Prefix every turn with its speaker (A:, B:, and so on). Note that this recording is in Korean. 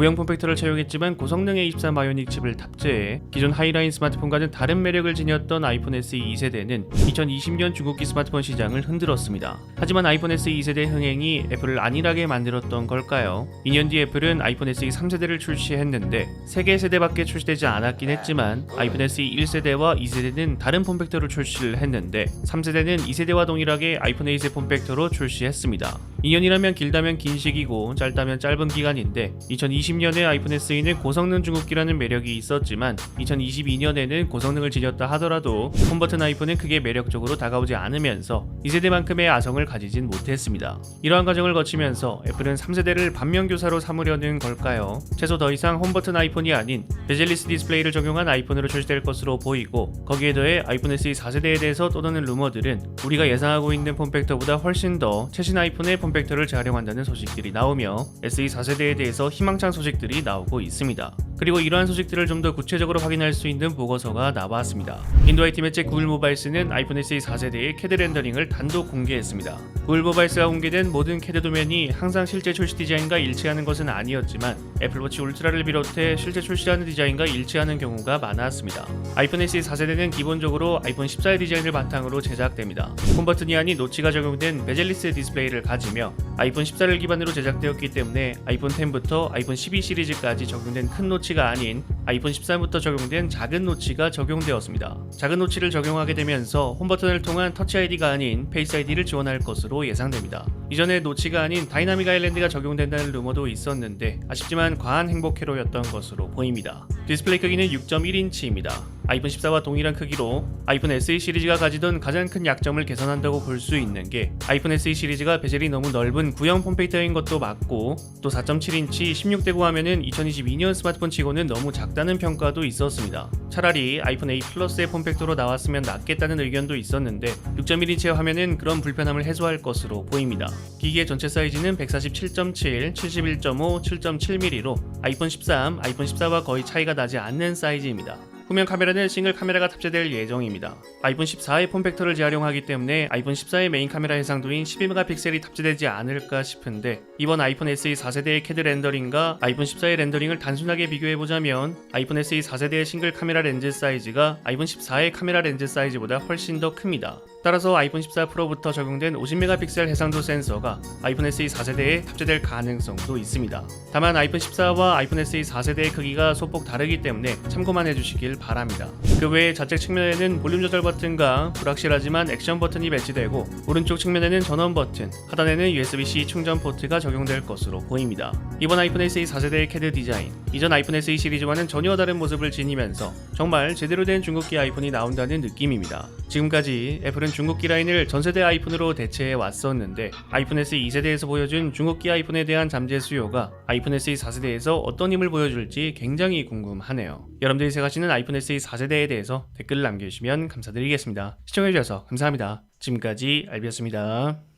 A: 구형 폼팩터를 채용했지만 고성능 A14 바이오닉 칩을 탑재해 기존 하이라인 스마트폰과는 다른 매력을 지녔던 아이폰 SE 2세대는 2020년 중국기 스마트폰 시장을 흔들었습니다. 하지만 아이폰 SE 2세대 흥행이 애플을 안일하게 만들었던 걸까요? 2년 뒤 애플은 아이폰 SE 3세대를 출시했는데 3개 세대밖에 출시되지 않았긴 했지만 아이폰 SE 1세대와 2세대는 다른 폼팩터로 출시를 했는데 3세대는 2세대와 동일하게 아이폰 8의 폼팩터로 출시했습니다. 2년이라면 길다면 긴 시기고 짧다면 짧은 기간인데 2020년에 아이폰 SE는 고성능 중국기라는 매력이 있었지만 2022년에는 고성능을 지녔다 하더라도 홈버튼 아이폰은 크게 매력적으로 다가오지 않으면서 2세대만큼의 아성을 가지진 못했습니다. 이러한 과정을 거치면서 애플은 3세대를 반면교사로 삼으려는 걸까요? 최소 더 이상 홈버튼 아이폰이 아닌 베젤리스 디스플레이를 적용한 아이폰으로 출시될 것으로 보이고 거기에 더해 아이폰 SE 4세대에 대해서 떠도는 루머들은 우리가 예상하고 있는 폼팩터보다 훨씬 더 최신 아이폰의 폼팩터를 재활용한다는 소식들이 나오며 SE 4세대에 대해서 희망찬 소식들이 나오고 있습니다. 그리고 이러한 소식들을 좀 더 구체적으로 확인할 수 있는 보고서가 나왔습니다. 인도 IT 매체 구글 모바일스는 아이폰 SE 4세대의 CAD 렌더링을 단독 공개했습니다. 구글 모바일스가 공개된 모든 CAD 도면이 항상 실제 출시 디자인과 일치하는 것은 아니었지만 애플워치 울트라를 비롯해 실제 출시하는 디자인과 일치하는 경우가 많았습니다. 아이폰 SE 4세대는 기본적으로 아이폰 14의 디자인을 바탕으로 제작됩니다. 홈버튼이 아닌 노치가 적용된 베젤리스 디스플레이를 가지며 아이폰 14를 기반으로 제작되었기 때문에 아이폰 10부터 아이폰 12 시리즈까지 적용된 큰 노치가 아닌 아이폰 13부터 적용된 작은 노치가 적용되었습니다. 작은 노치를 적용하게 되면서 홈버튼을 통한 터치 아이디가 아닌 페이스 아이디를 지원할 것으로 예상됩니다. 이전에 노치가 아닌 다이나믹 아일랜드가 적용된다는 루머도 있었는데 아쉽지만 과한 행복 회로였던 것으로 보입니다. 디스플레이 크기는 6.1인치입니다. 아이폰 14와 동일한 크기로 아이폰 SE 시리즈가 가지던 가장 큰 약점을 개선한다고 볼 수 있는 게 아이폰 SE 시리즈가 베젤이 너무 넓은 구형 폼팩터인 것도 맞고 또 4.7인치 16대9 화면은 2022년 스마트폰 치고는 너무 작다는 평가도 있었습니다. 차라리 아이폰 8 플러스의 폼팩터로 나왔으면 낫겠다는 의견도 있었는데 6.1인치의 화면은 그런 불편함을 해소할 것으로 보입니다. 기기의 전체 사이즈는 147.7, 71.5, 7.7mm로 아이폰 13, 아이폰 14와 거의 차이가 나지 않는 사이즈입니다. 후면 카메라는 싱글 카메라가 탑재될 예정입니다. 아이폰 14의 폼팩터를 재활용하기 때문에 아이폰 14의 메인 카메라 해상도인 12메가픽셀이 탑재되지 않을까 싶은데 이번 아이폰 SE 4세대의 CAD 렌더링과 아이폰 14의 렌더링을 단순하게 비교해보자면 아이폰 SE 4세대의 싱글 카메라 렌즈 사이즈가 아이폰 14의 카메라 렌즈 사이즈보다 훨씬 더 큽니다. 따라서 아이폰 14 프로부터 적용된 50메가픽셀 해상도 센서가 아이폰 SE 4세대에 탑재될 가능성도 있습니다. 다만 아이폰 14와 아이폰 SE 4세대의 크기가 소폭 다르기 때문에 참고만 해주시길 바랍니다. 그 외에 좌측 측면에는 볼륨 조절 버튼과 불확실하지만 액션 버튼이 배치되고 오른쪽 측면에는 전원 버튼, 하단에는 USB-C 충전 포트가 적용될 것으로 보입니다. 이번 아이폰 SE 4세대의 CAD 디자인, 이전 아이폰 SE 시리즈와는 전혀 다른 모습을 지니면서 정말 제대로 된 중국기 아이폰이 나온다는 느낌입니다. 지금까지 애플은 중국기 라인을 전세대 아이폰으로 대체해 왔었는데 아이폰 SE 2세대에서 보여준 중국기 아이폰에 대한 잠재 수요가 아이폰 SE 4세대에서 어떤 힘을 보여줄지 굉장히 궁금하네요. 여러분들이 생각하시는 아이폰 SE 4세대에 대해서 댓글을 남겨주시면 감사드리겠습니다. 시청해주셔서 감사합니다. 지금까지 알비였습니다.